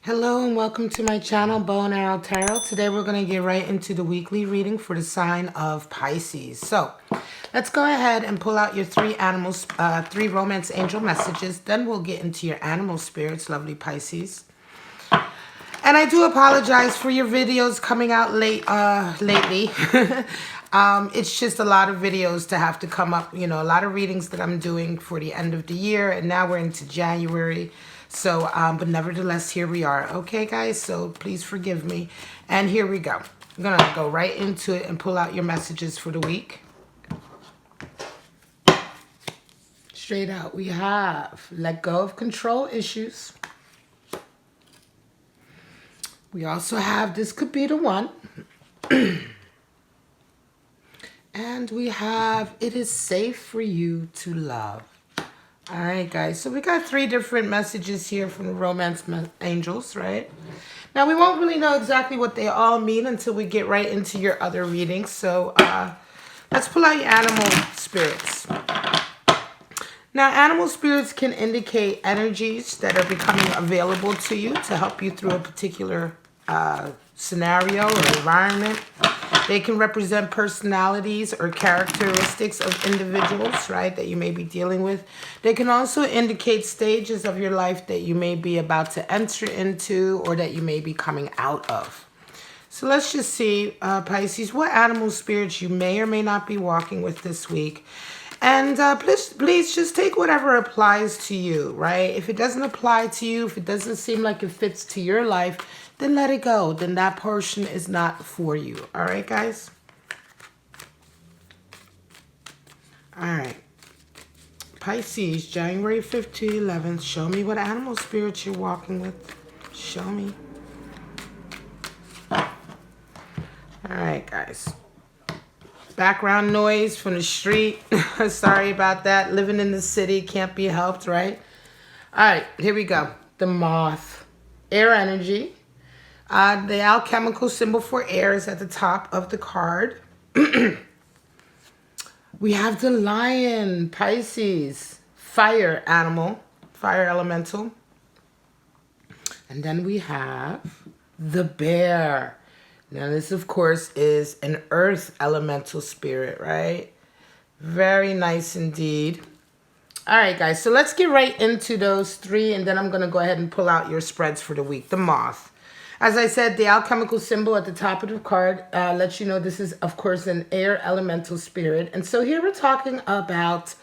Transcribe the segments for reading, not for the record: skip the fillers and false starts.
Hello and welcome to my channel, Bow and Arrow Tarot. Today we're going to get right into the weekly reading for the sign of Pisces. So let's go ahead and pull out your three romance angel messages. Then we'll get into your animal spirits, lovely Pisces. And I do apologize for your videos coming out lately. It's just a lot of videos to have to come up, a lot of readings that I'm doing for the end of the year. And now we're into January. So, but nevertheless, here we are. Okay, guys, so please forgive me. And here we go. I'm going to go right into it and pull out your messages for the week. Straight out, we have let go of control issues. We also have this could be the one. And we have it is safe for you to love. All right, guys. So we got three different messages here from the romance angels, right? Now, we won't really know exactly what they all mean until we get right into your other readings. So let's pull out your animal spirits. Now, animal spirits can indicate energies that are becoming available to you to help you through a particular scenario or environment. They can represent personalities or characteristics of individuals, right, that you may be dealing with. They can also indicate stages of your life that you may be about to enter into or that you may be coming out of. So let's just see, Pisces, what animal spirits you may or may not be walking with this week. And please just take whatever applies to you, right? If it doesn't apply to you, if it doesn't seem like it fits to your life, then let it go. Then that portion is not for you. All right, guys? All right. Pisces, January 5th to 11th. Show me what animal spirits you're walking with. Show me. All right, guys. Background noise from the street. Sorry about that. Living in the city can't be helped, right? All right, here we go. The moth. Air energy. The alchemical symbol for air is at the top of the card. We have the lion, Pisces, fire animal, fire elemental. And then we have the bear. Now this, of course, is an earth elemental spirit, right? Very nice indeed. All right, guys, so let's get right into those three, and then I'm going to go ahead and pull out your spreads for the week. The moth. As I said, the alchemical symbol at the top of the card lets you know this is, of course, an air elemental spirit. And so here we're talking about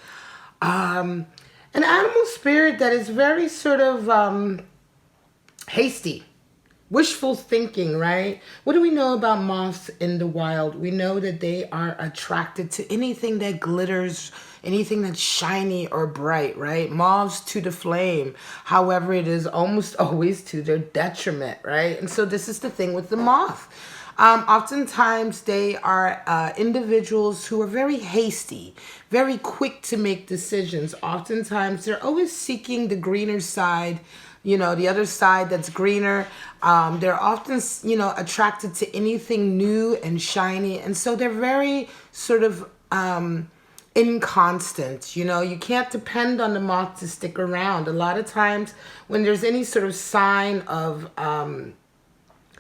an animal spirit that is very sort of hasty, wishful thinking, right? What do we know about moths in the wild? We know that they are attracted to anything that glitters, anything that's shiny or bright, right? Moths to the flame. However, it is almost always to their detriment, right? And so this is the thing with the moth. Oftentimes, they are individuals who are very hasty, very quick to make decisions. Oftentimes, they're always seeking the greener side, the other side that's greener. They're often, attracted to anything new and shiny. And so they're very sort of inconstant. You can't depend on the moth to stick around. A lot of times when there's any sort of sign of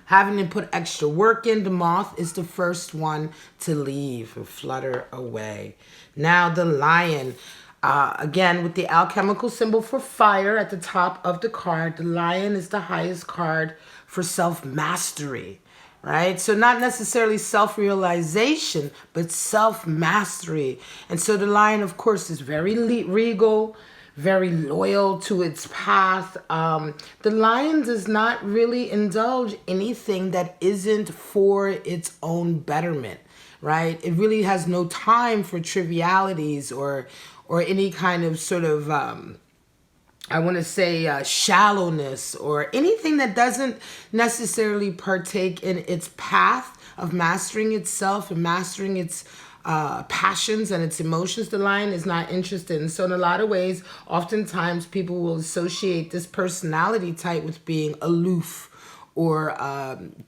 having to put extra work in, the moth is the first one to leave and flutter away. Now the lion. Again, with the alchemical symbol for fire at the top of the card, the lion is the highest card for self-mastery, right? So not necessarily self-realization, but self-mastery. And so the lion, of course, is very regal, very loyal to its path. The lion does not really indulge anything that isn't for its own betterment, right? It really has no time for trivialities or any kind of sort of, I want to say, shallowness or anything that doesn't necessarily partake in its path of mastering itself and mastering its passions and its emotions. The lion is not interested. And so in a lot of ways, oftentimes people will associate this personality type with being aloof or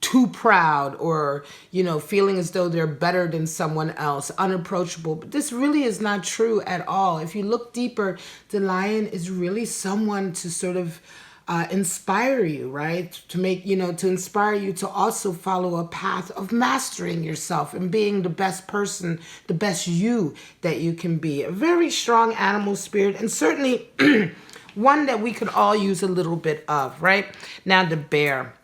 too proud or, feeling as though they're better than someone else, unapproachable. But this really is not true at all. If you look deeper, the lion is really someone to sort of inspire you, right? To make, to inspire you to also follow a path of mastering yourself and being the best person, the best you that you can be. A very strong animal spirit, and certainly one that we could all use a little bit of, right? Now, the bear.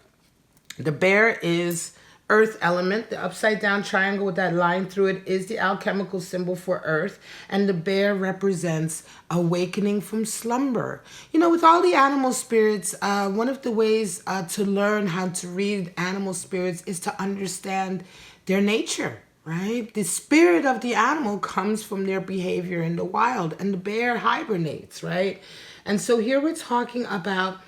The bear is earth element. The upside down triangle with that line through it is the alchemical symbol for earth. And the bear represents awakening from slumber. With all the animal spirits, one of the ways to learn how to read animal spirits is to understand their nature, right? The spirit of the animal comes from their behavior in the wild, and the bear hibernates, right? And so here we're talking about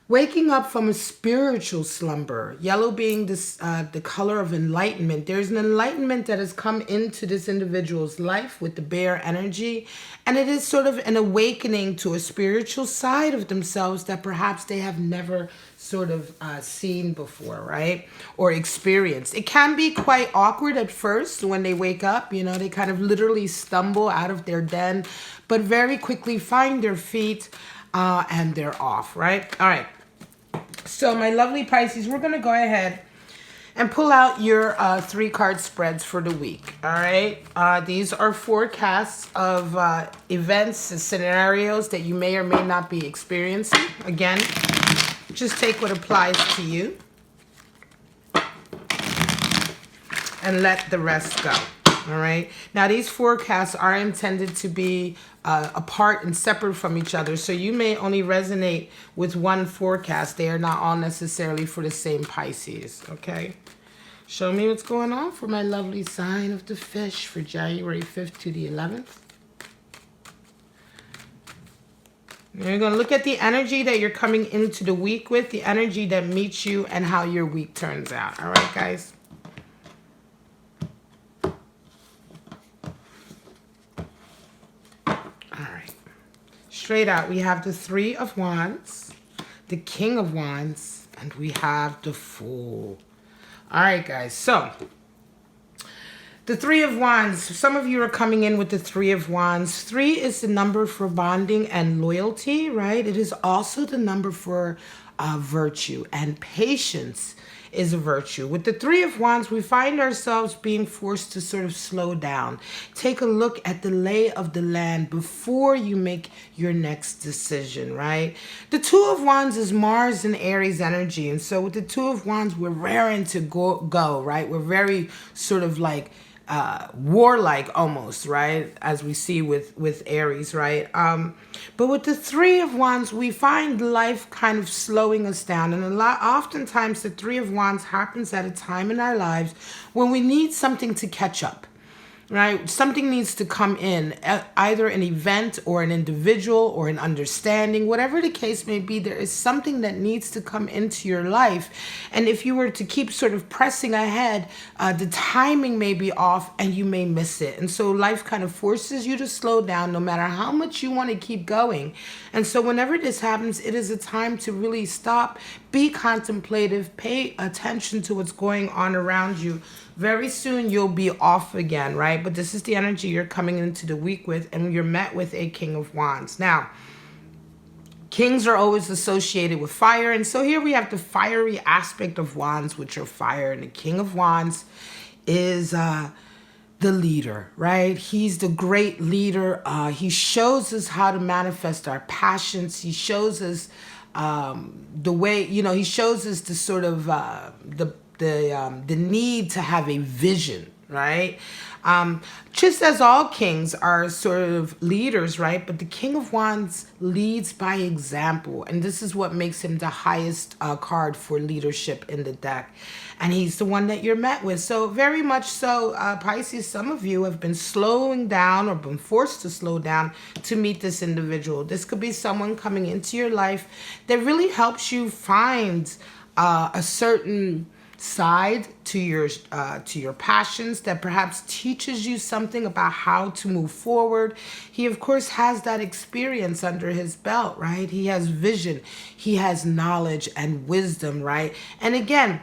waking up from a spiritual slumber, yellow being this, the color of enlightenment. There's an enlightenment that has come into this individual's life with the bear energy, and it is sort of an awakening to a spiritual side of themselves that perhaps they have never sort of seen before, right? Or experienced. It can be quite awkward at first when they wake up. They kind of literally stumble out of their den, but very quickly find their feet and they're off, right? All right. So my lovely Pisces, we're going to go ahead and pull out your 3-card spreads for the week. All right. These are forecasts of events and scenarios that you may or may not be experiencing. Again, just take what applies to you and let the rest go. All right. Now, these forecasts are intended to be apart and separate from each other. So you may only resonate with one forecast. They are not all necessarily for the same Pisces. Okay. Show me what's going on for my lovely sign of the fish for January 5th to the 11th. You're going to look at the energy that you're coming into the week with, the energy that meets you, and how your week turns out. All right, guys. Straight out, we have the 3 of Wands, the King of Wands, and we have the Fool. All right, guys. So, the 3 of Wands. Some of you are coming in with the 3 of Wands. 3 is the number for bonding and loyalty, right? It is also the number for virtue, and patience is a virtue. With the 3 of Wands, we find ourselves being forced to sort of slow down. Take a look at the lay of the land before you make your next decision, right? The 2 of Wands is Mars and Aries energy. And so with the 2 of Wands, we're raring to go, right? We're very sort of like warlike almost, right? As we see with Aries, right? But with the 3 of Wands, we find life kind of slowing us down. And oftentimes the 3 of Wands happens at a time in our lives when we need something to catch up. Right? Something needs to come in, either an event or an individual or an understanding, whatever the case may be. There is something that needs to come into your life. And if you were to keep sort of pressing ahead, the timing may be off and you may miss it. And so life kind of forces you to slow down no matter how much you want to keep going. And so whenever this happens, it is a time to really stop, be contemplative, pay attention to what's going on around you. Very soon you'll be off again, right? But this is the energy you're coming into the week with, and you're met with a King of Wands. Now, kings are always associated with fire, and so here we have the fiery aspect of Wands, which are fire, and the King of Wands is the leader, right? He's the great leader. He shows us how to manifest our passions. He shows us the way, he shows us the sort of the need to have a vision, right? Just as all kings are sort of leaders, right? But the King of Wands leads by example. And this is what makes him the highest card for leadership in the deck. And he's the one that you're met with. So very much so, Pisces, some of you have been slowing down or been forced to slow down to meet this individual. This could be someone coming into your life that really helps you find a certain side to your passions, that perhaps teaches you something about how to move forward. He of course has that experience under his belt, right? He has vision, he has knowledge and wisdom, right? And again,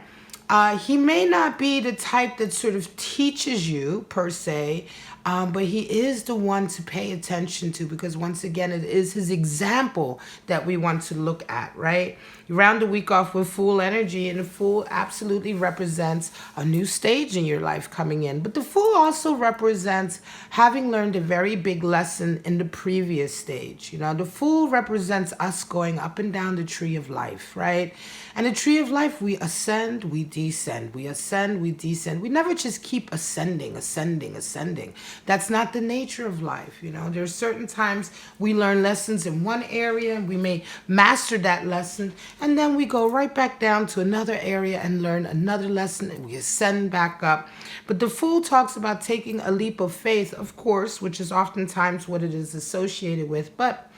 he may not be the type that sort of teaches you per se But he is the one to pay attention to, because once again, it is his example that we want to look at, right? You round the week off with Fool energy, and the Fool absolutely represents a new stage in your life coming in. But the Fool also represents having learned a very big lesson in the previous stage. You know, the Fool represents us going up and down the tree of life, right? And the tree of life, we ascend, we descend. We ascend, we descend. We never just keep ascending, ascending, ascending. That's not the nature of life. You know, there's certain times we learn lessons in one area, and we may master that lesson, and then we go right back down to another area and learn another lesson, and we ascend back up. But the Fool talks about taking a leap of faith, of course, which is oftentimes what it is associated with. But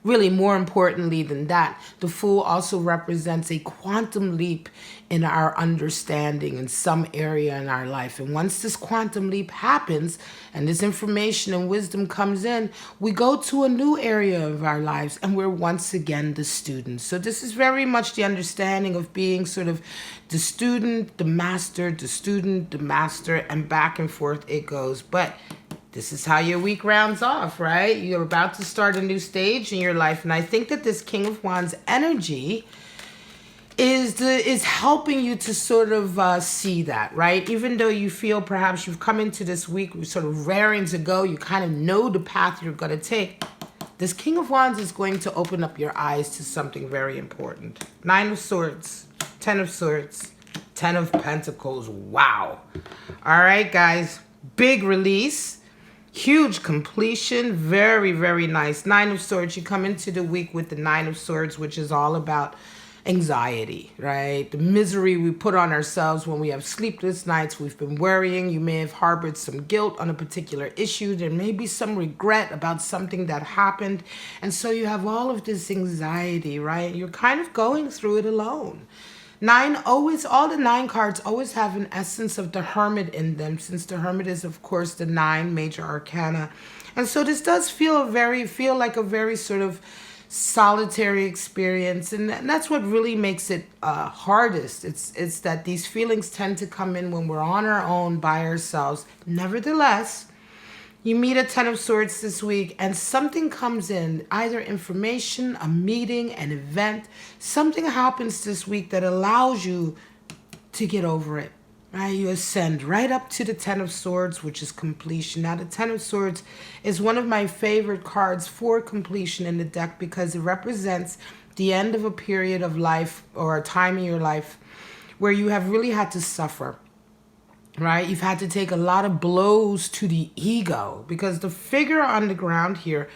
really, more importantly than that, the Fool also represents a quantum leap in our understanding in some area in our life. And once this quantum leap happens and this information and wisdom comes in, we go to a new area of our lives, and we're once again the student. So this is very much the understanding of being sort of the student, the master, the student, the master, and back and forth it goes. But this is how your week rounds off, right? You're about to start a new stage in your life. And I think that this King of Wands energy is helping you to sort of see that, right? Even though you feel perhaps you've come into this week sort of raring to go, you kind of know the path you're going to take. This King of Wands is going to open up your eyes to something very important. 9 of Swords, 10 of Swords, 10 of Pentacles. Wow. All right, guys. Big release. Huge completion. Very, very nice. 9 of Swords. You come into the week with the 9 of Swords, which is all about anxiety, right? The misery we put on ourselves when we have sleepless nights. We've been worrying. You may have harbored some guilt on a particular issue. There may be some regret about something that happened. And so you have all of this anxiety, right? You're kind of going through it alone. All the 9 cards always have an essence of the Hermit in them, since the Hermit is, of course, the 9 major arcana. And so this does feel like a very sort of solitary experience, and that's what really makes it hardest. It's that these feelings tend to come in when we're on our own by ourselves. Nevertheless, you meet a 10 of Swords this week, and something comes in, either information, a meeting, an event. Something happens this week that allows you to get over it. Right? You ascend right up to the 10 of Swords, which is completion. Now, the 10 of Swords is one of my favorite cards for completion in the deck, because it represents the end of a period of life or a time in your life where you have really had to suffer. Right? You've had to take a lot of blows to the ego, because the figure on the ground here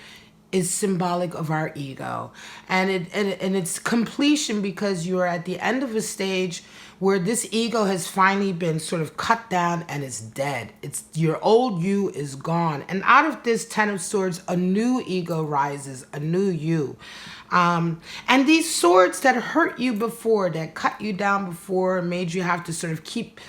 is symbolic of our ego. And it's completion, because you're at the end of a stage where this ego has finally been sort of cut down and it's dead. It's your old you is gone. And out of this 10 of Swords, a new ego rises, a new you. And these swords that hurt you before, that cut you down before, made you have to sort of keep,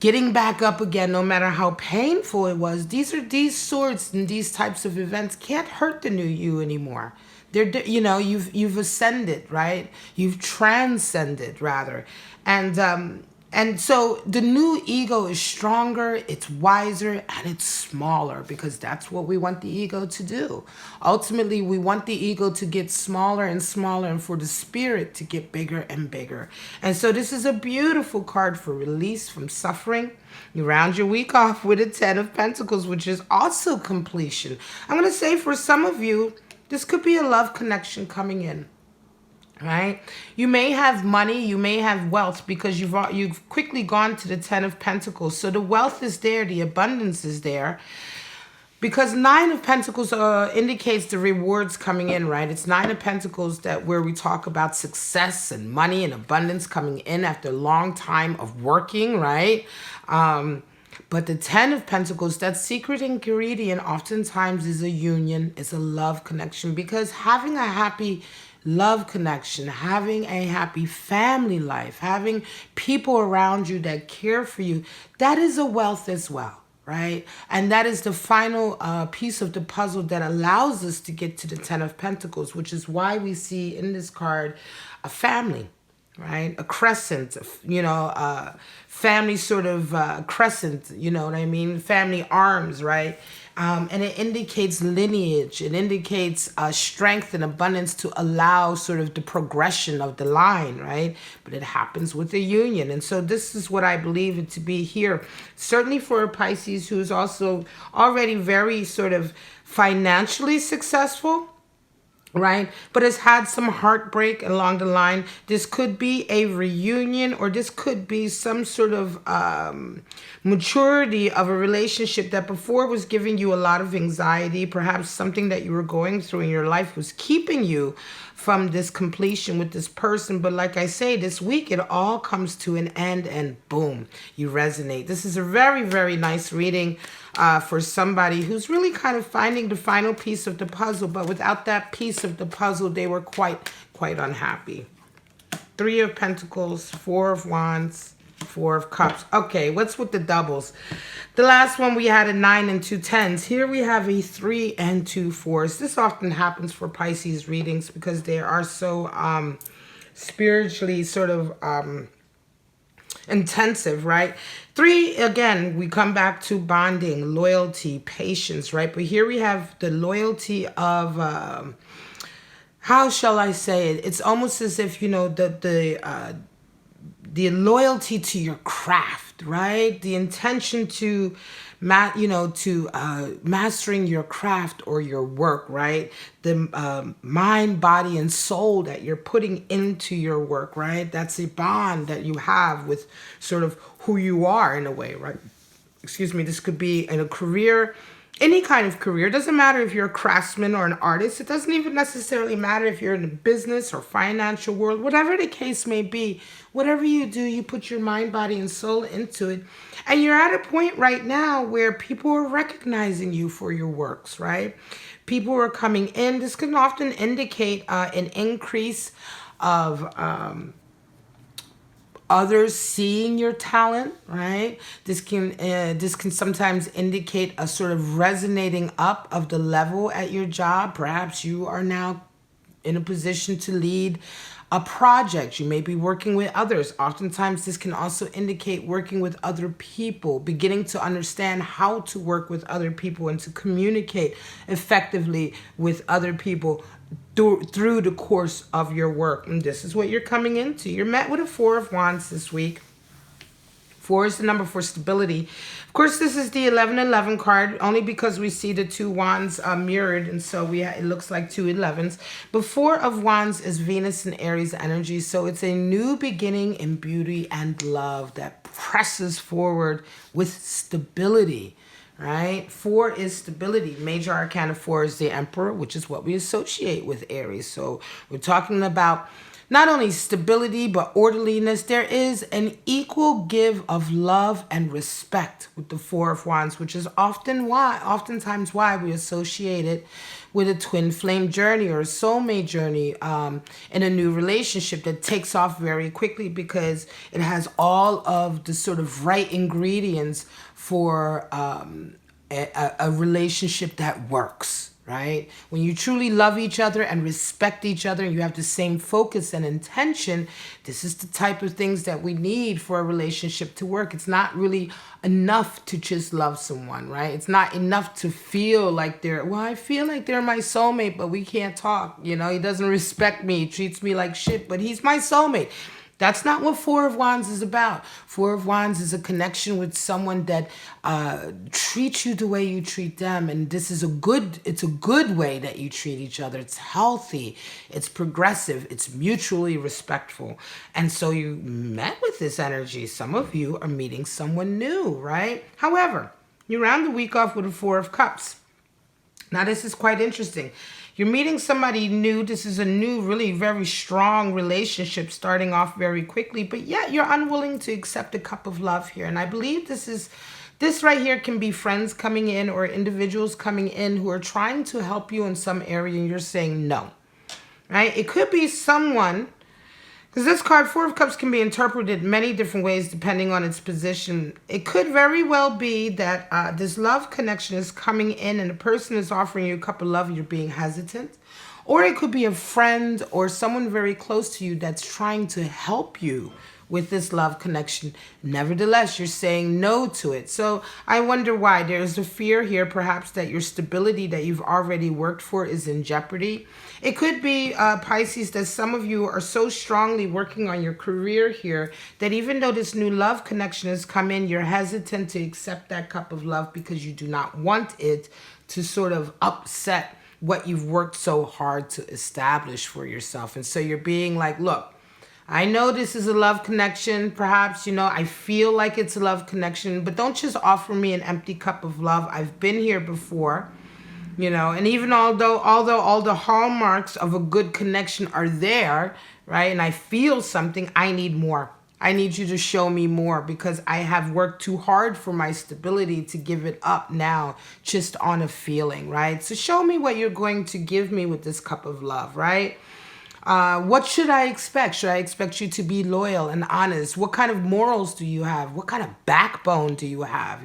getting back up again, no matter how painful it was. These swords and these types of events can't hurt the new you anymore. You've ascended, right? You've transcended, rather. And so the new ego is stronger, it's wiser, and it's smaller, because that's what we want the ego to do. Ultimately, we want the ego to get smaller and smaller, and for the spirit to get bigger and bigger. And so this is a beautiful card for release from suffering. You round your week off with a 10 of Pentacles, which is also completion. I'm going to say for some of you, this could be a love connection coming in. Right? You may have money, you may have wealth, because you've quickly gone to the 10 of Pentacles. So the wealth is there, the abundance is there. Because 9 of Pentacles indicates the rewards coming in, right? It's 9 of Pentacles where we talk about success and money and abundance coming in after a long time of working, right? But the 10 of Pentacles, that secret ingredient oftentimes is a union, is a love connection. Because having a happy love connection, having a happy family life, having people around you that care for you, that is a wealth as well, right? And that is the final piece of the puzzle that allows us to get to the 10 of Pentacles, which is why we see in this card a family. right? A crescent, you know, family sort of crescent, you know what I mean? Family arms, right? And it indicates lineage. It indicates strength and abundance to allow sort of the progression of the line, right? But it happens with a union. And so this is what I believe it to be here. Certainly for a Pisces who's also already very sort of financially successful, right? But has had some heartbreak along the line. This could be a reunion, or this could be some sort of maturity of a relationship that before was giving you a lot of anxiety. Perhaps something that you were going through in your life was keeping you from this completion with this person. But like I say, this week it all comes to an end, and boom, you resonate. This is a very, very nice reading for somebody who's really kind of finding the final piece of the puzzle, but without that piece of the puzzle, they were quite unhappy. 3 of Pentacles, 4 of Wands, 4 of Cups. Okay, what's with the doubles? The last one we had a 9 and 2 10s. Here we have a 3 and 2 4s. This often happens for Pisces readings because they are so spiritually sort of intensive, right? 3, again, we come back to bonding, loyalty, patience, right? But here we have the loyalty of, how shall I say it? It's almost as if, you know, the loyalty to your craft, right? The intention to, mastering your craft or your work, right? The mind, body, and soul that you're putting into your work, right? That's a bond that you have with sort of who you are in a way, right? Excuse me, this could be in a career, any kind of career. It doesn't matter if you're a craftsman or an artist. It doesn't even necessarily matter if you're in the business or financial world. Whatever the case may be, whatever you do, you put your mind, body, and soul into it. And you're at a point right now where people are recognizing you for your works, right? People are coming in. This can often indicate an increase of others seeing your talent, right? This can sometimes indicate a sort of resonating up of the level at your job. Perhaps you are now in a position to lead a project. You may be working with others. Oftentimes this can also indicate working with other people, beginning to understand how to work with other people and to communicate effectively with other people through the course of your work. And this is what you're coming into. You're met with a 4 of Wands this week. 4 is the number for stability. Of course, this is the 11-11 card, only because we see the 2 wands mirrored, and so it looks like 2 11s. But 4 of Wands is Venus and Aries energy, so it's a new beginning in beauty and love that presses forward with stability. Right? 4 is stability. Major arcana 4 is the Emperor, which is what we associate with Aries. So we're talking about not only stability, but orderliness. There is an equal give of love and respect with the 4 of Wands, which is oftentimes why we associate it with a twin flame journey or a soulmate journey in a new relationship that takes off very quickly, because it has all of the sort of right ingredients for a relationship that works, right? When you truly love each other and respect each other and you have the same focus and intention, this is the type of things that we need for a relationship to work. It's not really enough to just love someone, right? It's not enough to feel like I feel like they're my soulmate, but we can't talk. You know, he doesn't respect me, he treats me like shit, but he's my soulmate. That's not what 4 of Wands is about. 4 of Wands is a connection with someone that treats you the way you treat them. And this is it's a good way that you treat each other. It's healthy, it's progressive, it's mutually respectful. And so you met with this energy. Some of you are meeting someone new, right? However, you round the week off with a 4 of Cups. Now, this is quite interesting. You're meeting somebody new. This is a new, really very strong relationship starting off very quickly, but yet you're unwilling to accept a cup of love here. And I believe this right here can be friends coming in or individuals coming in who are trying to help you in some area and you're saying no, right? It could be someone, because this card, 4 of Cups, can be interpreted many different ways depending on its position. It could very well be that this love connection is coming in and the person is offering you a cup of love and you're being hesitant. Or it could be a friend or someone very close to you that's trying to help you with this love connection. Nevertheless, you're saying no to it. So I wonder why. There's a fear here, perhaps, that your stability that you've already worked for is in jeopardy. It could be, Pisces, that some of you are so strongly working on your career here that even though this new love connection has come in, you're hesitant to accept that cup of love because you do not want it to sort of upset what you've worked so hard to establish for yourself. And so you're being like, look, I know this is a love connection. Perhaps, I feel like it's a love connection, but don't just offer me an empty cup of love. I've been here before, and even although all the hallmarks of a good connection are there, right? And I feel something, I need more. I need you to show me more because I have worked too hard for my stability to give it up now just on a feeling, right? So show me what you're going to give me with this cup of love, right? What should I expect? Should I expect you to be loyal and honest? What kind of morals do you have? What kind of backbone do you have?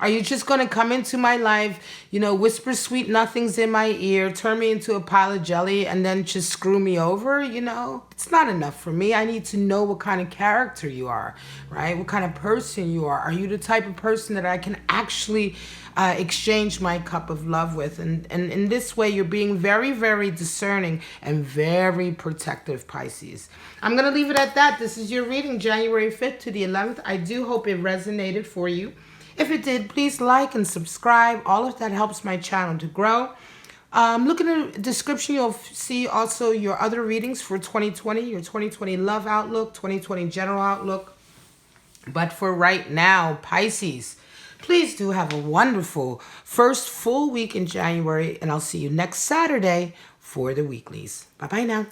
Are you just going to come into my life, whisper sweet nothings in my ear, turn me into a pile of jelly, and then just screw me over? It's not enough for me. I need to know what kind of character you are, right? What kind of person you are. Are you the type of person that I can actually exchange my cup of love with? And in this way, you're being very, very discerning and very protective, Pisces. I'm going to leave it at that. This is your reading, January 5th to the 11th. I do hope it resonated for you. If it did, please like and subscribe. All of that helps my channel to grow. Look in the description. You'll see also your other readings for 2020, your 2020 love outlook, 2020 general outlook. But for right now, Pisces, please do have a wonderful first full week in January, and I'll see you next Saturday for the weeklies. Bye-bye now.